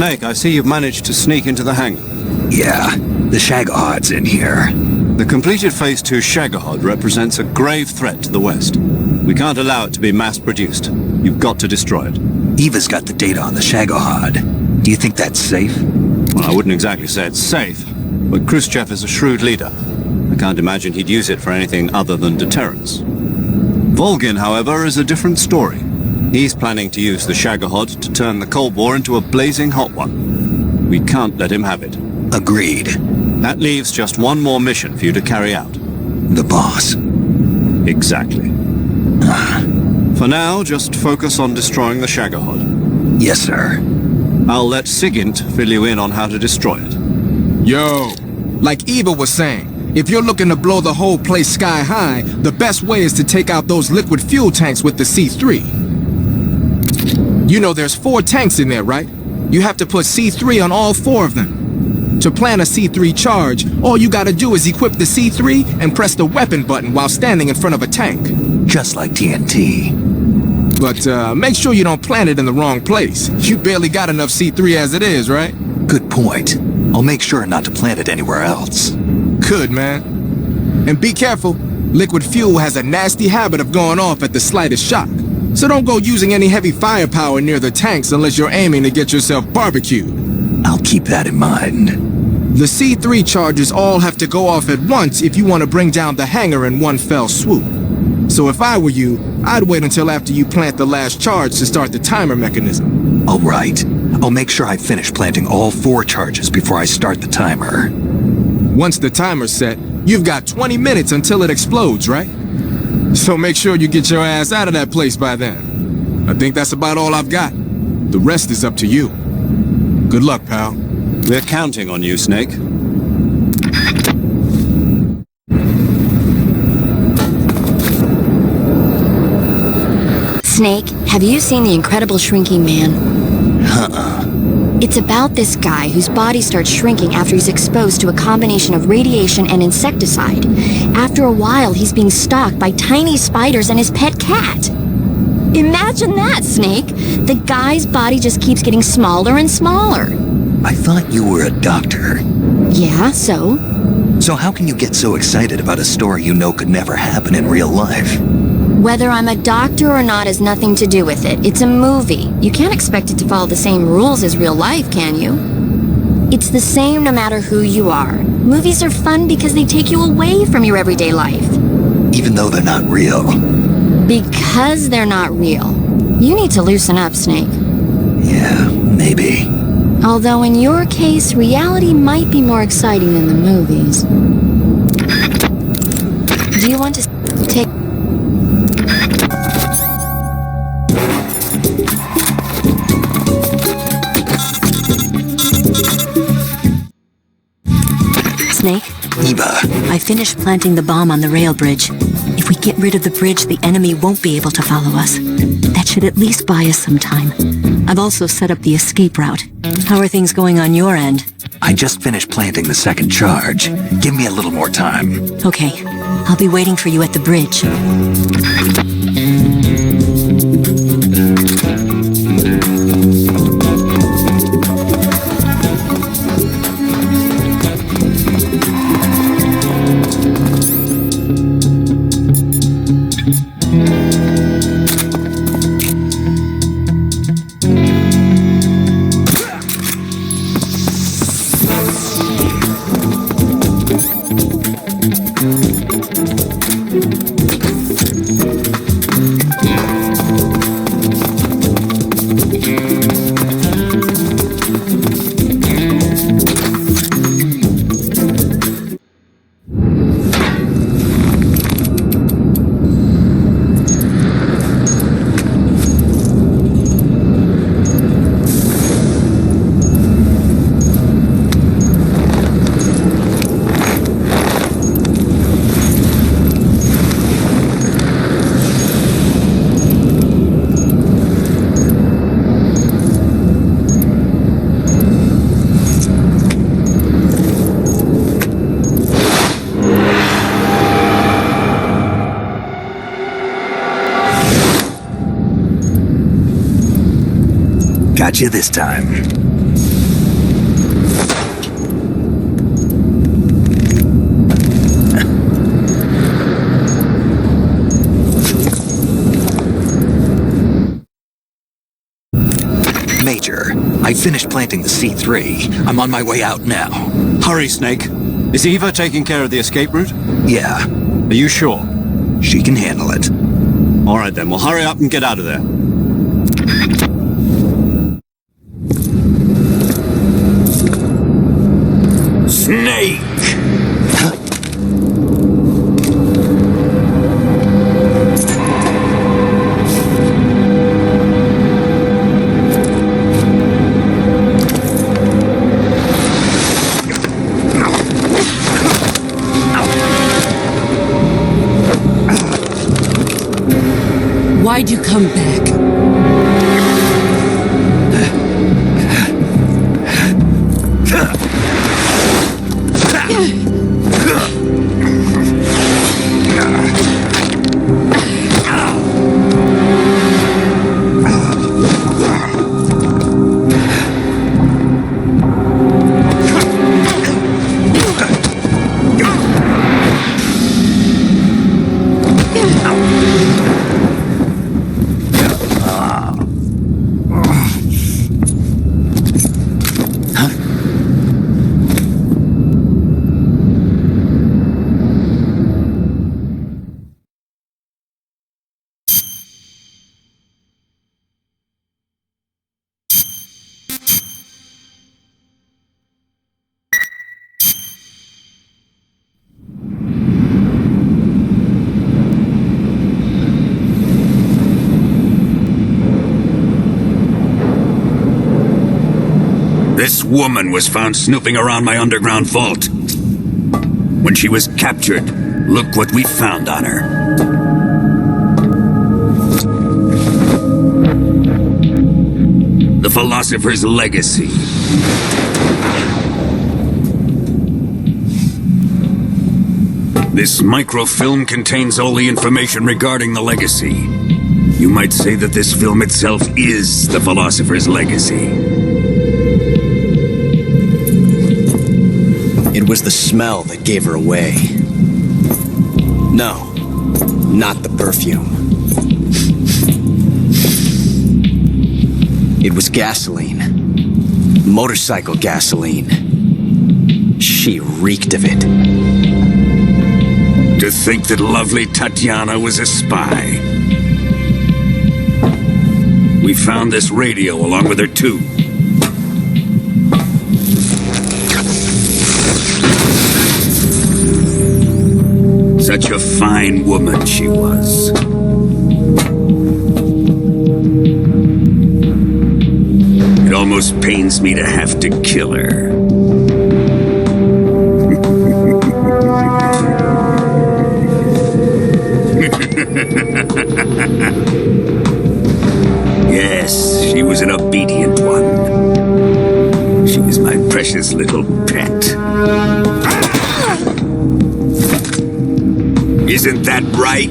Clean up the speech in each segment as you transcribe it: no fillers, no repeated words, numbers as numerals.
Snake, I see you've managed to sneak into the hangar. Yeah, the Shagahad's in here. The completed Phase 2 Shagahad represents a grave threat to the West. We can't allow it to be mass-produced. You've got to destroy it. Eva's got the data on the Shagahad. Do you think that's safe? Well, I wouldn't exactly say it's safe, but Khrushchev is a shrewd leader. I can't imagine he'd use it for anything other than deterrence. Volgin, however, is a different story. He's planning to use the Shagahad to turn the Cold War into a blazing hot one. We can't let him have it. Agreed. That leaves just one more mission for you to carry out. The boss. Exactly. For now, just focus on destroying the Shagahad. Yes, sir. I'll let Sigint fill you in on how to destroy it. Yo, like Eva was saying, if you're looking to blow the whole place sky high, the best way is to take out those liquid fuel tanks with the C3. You know there's 4 tanks in there, right? You have to put C3 on all 4 of them. To plan a C3 charge, all you gotta do is equip the C3 and press the weapon button while standing in front of a tank. Just like TNT. But make sure you don't plant it in the wrong place. You barely got enough C3 as it is, right? Good point. I'll make sure not to plant it anywhere else. Good, man. And be careful. Liquid fuel has a nasty habit of going off at the slightest shock. So don't go using any heavy firepower near the tanks unless you're aiming to get yourself barbecued. I'll keep that in mind. The C3 charges all have to go off at once if you want to bring down the hangar in one fell swoop. So if I were you, I'd wait until after you plant the last charge to start the timer mechanism. All right. I'll make sure I finish planting all 4 charges before I start the timer. Once the timer's set, you've got 20 minutes until it explodes, right? So make sure you get your ass out of that place by then. I think that's about all I've got. The rest is up to you. Good luck, pal. We're counting on you, Snake. Snake, have you seen The Incredible Shrinking Man? It's about this guy whose body starts shrinking after he's exposed to a combination of radiation and insecticide. After a while, he's being stalked by tiny spiders and his pet cat. Imagine that, Snake! The guy's body just keeps getting smaller and smaller. I thought you were a doctor. Yeah, so? So how can you get so excited about a story you know could never happen in real life? Whether I'm a doctor or not has nothing to do with it. It's a movie. You can't expect it to follow the same rules as real life, can you? It's the same no matter who you are. Movies are fun because they take you away from your everyday life. Even though they're not real. Because they're not real. You need to loosen up, Snake. Yeah, maybe. Although in your case, reality might be more exciting than the movies. Do you want to take... Snake? Eva. I finished planting the bomb on the rail bridge. If we get rid of the bridge, the enemy won't be able to follow us. That should at least buy us some time. I've also set up the escape route. How are things going on your end? I just finished planting the 2nd charge. Give me a little more time. Okay. I'll be waiting for you at the bridge. Got you this time. finished planting the C3. I'm on my way out now. Hurry, Snake. Is Eva taking care of the escape route? Yeah, Are you sure? she can handle it. All right then, well hurry up and get out of there. Snake! Why'd you come back? This woman was found snooping around my underground vault. When she was captured, look what we found on her. The Philosopher's legacy. This microfilm contains all the information regarding the legacy. You might say that this film itself is the Philosopher's legacy. It was the smell that gave her away. No, not the perfume. It was gasoline. Motorcycle gasoline. She reeked of it. To think that lovely Tatiana was a spy. We found this radio along with her too. Such a fine woman she was. It almost pains me to have to kill her. Yes, she was an obedient one. She was my precious little pet. Isn't that right?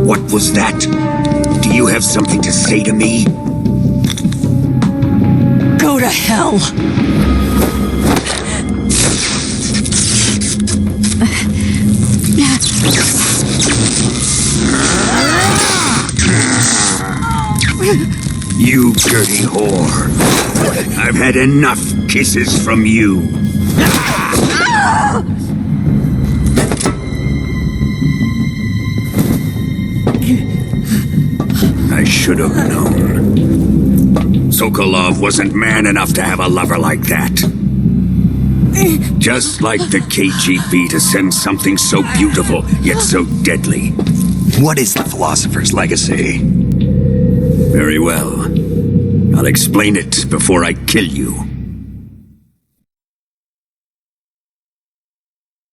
What was that? Do you have something to say to me? Go to hell! You dirty whore. I've had enough kisses from you. I should have known. Sokolov wasn't man enough to have a lover like that. Just like the KGB to send something so beautiful, yet so deadly. What is the Philosopher's legacy? Very well. I'll explain it before I kill you.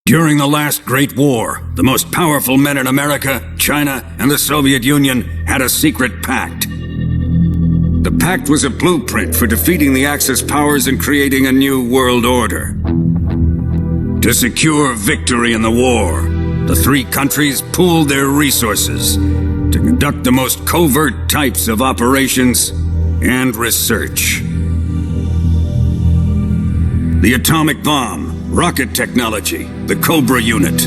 During the last Great War, the most powerful men in America, China, and the Soviet Union had a secret pact. The pact was a blueprint for defeating the Axis powers and creating a new world order. To secure victory in the war, the three countries pooled their resources to conduct the most covert types of operations and research. The atomic bomb, rocket technology, the Cobra unit.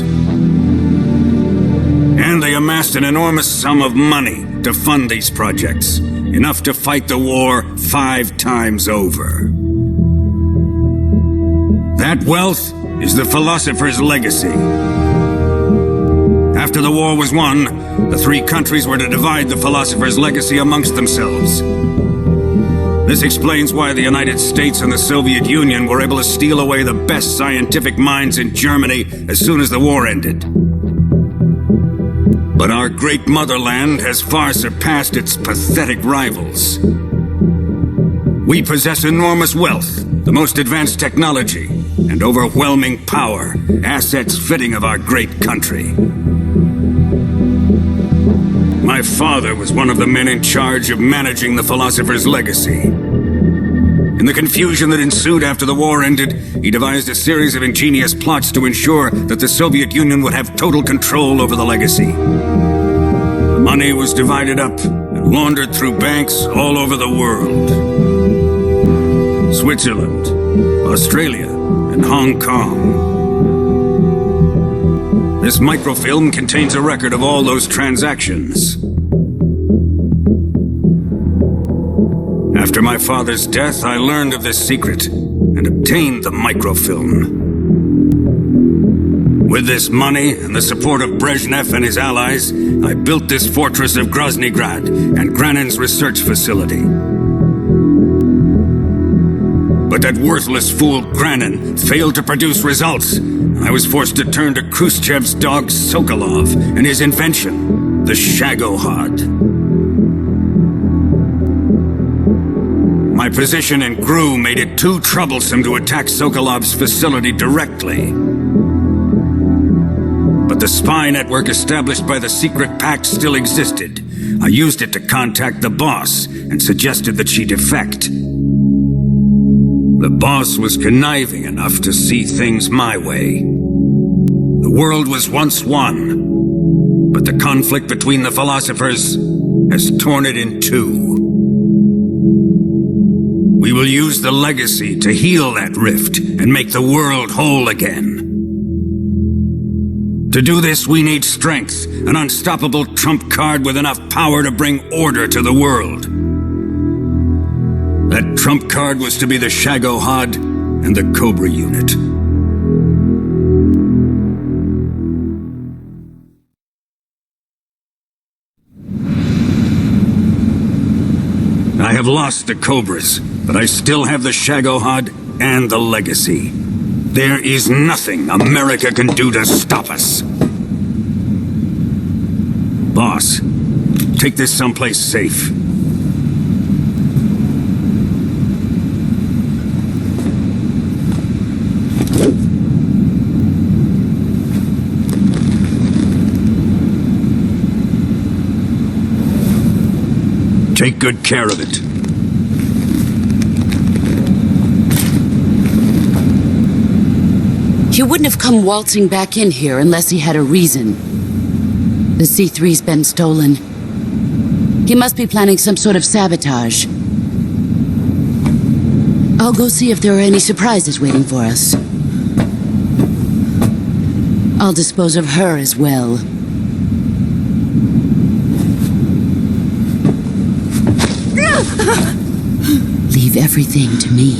And they they amassed an enormous sum of money to fund these projects, enough to fight the war 5 times over. That wealth is the Philosopher's legacy. After the war was won, the 3 countries were to divide the Philosopher's legacy amongst themselves. This explains why the United States and the Soviet Union were able to steal away the best scientific minds in Germany as soon as the war ended. But our great motherland has far surpassed its pathetic rivals. We possess enormous wealth, the most advanced technology, and overwhelming power, assets fitting of our great country. My father was one of the men in charge of managing the Philosopher's legacy. In the confusion that ensued after the war ended, he devised a series of ingenious plots to ensure that the Soviet Union would have total control over the legacy. The money was divided up and laundered through banks all over the world. Switzerland, Australia, and Hong Kong. This microfilm contains a record of all those transactions. After my father's death, I learned of this secret and obtained the microfilm. With this money and the support of Brezhnev and his allies, I built this fortress of Groznygrad and Granin's research facility. But that worthless fool Granin failed to produce results. I was forced to turn to Khrushchev's dog Sokolov and his invention, the Shagohod. My position in GRU made it too troublesome to attack Sokolov's facility directly. But the spy network established by the secret pact still existed. I used it to contact the boss and suggested that she defect. The boss was conniving enough to see things my way. The world was once one, but the conflict between the philosophers has torn it in 2. We will use the legacy to heal that rift and make the world whole again. To do this, we need strength, an unstoppable trump card with enough power to bring order to the world. That trump card was to be the Shagohod and the Cobra unit. I have lost the Cobras, but I still have the Shagohod and the legacy. There is nothing America can do to stop us. Boss, take this someplace safe. Take good care of it. He wouldn't have come waltzing back in here unless he had a reason. The C3's been stolen. He must be planning some sort of sabotage. I'll go see if there are any surprises waiting for us. I'll dispose of her as well. Leave everything to me.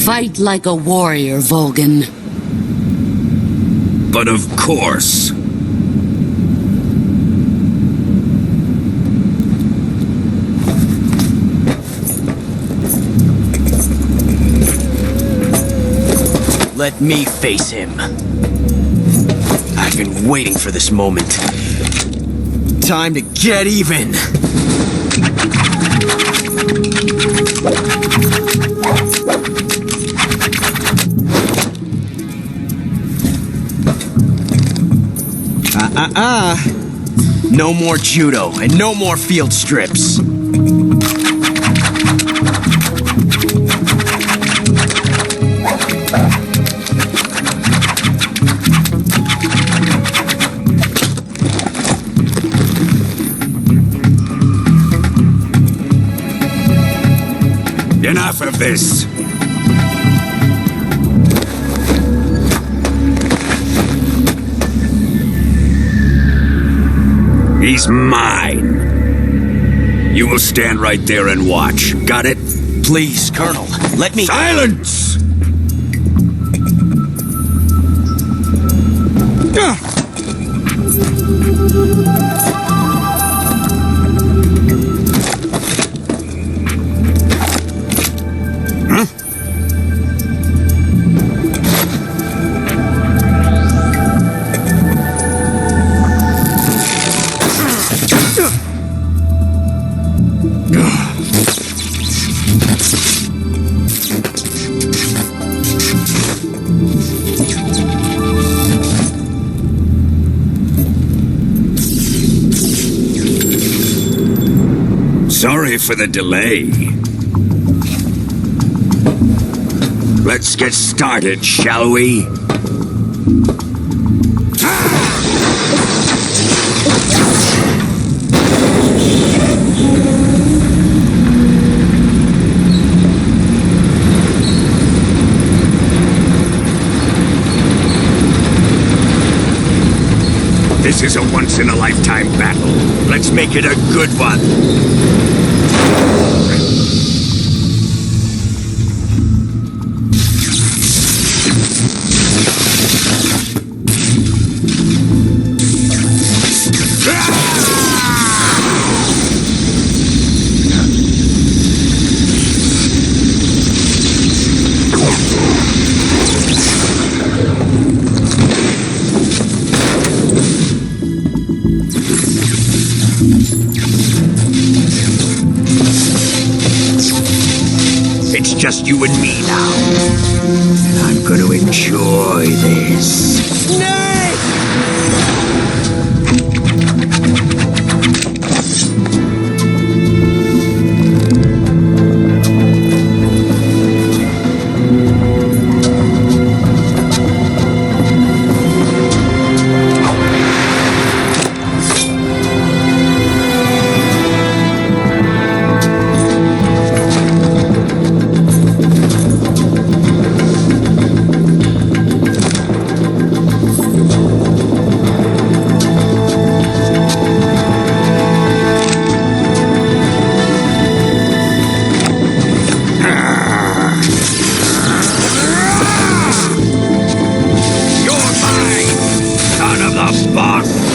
Fight like a warrior, Volgan. But of course. Let me face him. I've been waiting for this moment. Time to get even! No more judo, and no more field strips. Enough of this! He's mine. You will stand right there and watch. Got it? Please, Colonel, let me... Silence! Huh? Sorry for the delay. Let's get started, shall we? This is a once-in-a-lifetime battle. Let's make it a good one. It's just you and me now. And I'm gonna enjoy this. You're mine, son of the boss!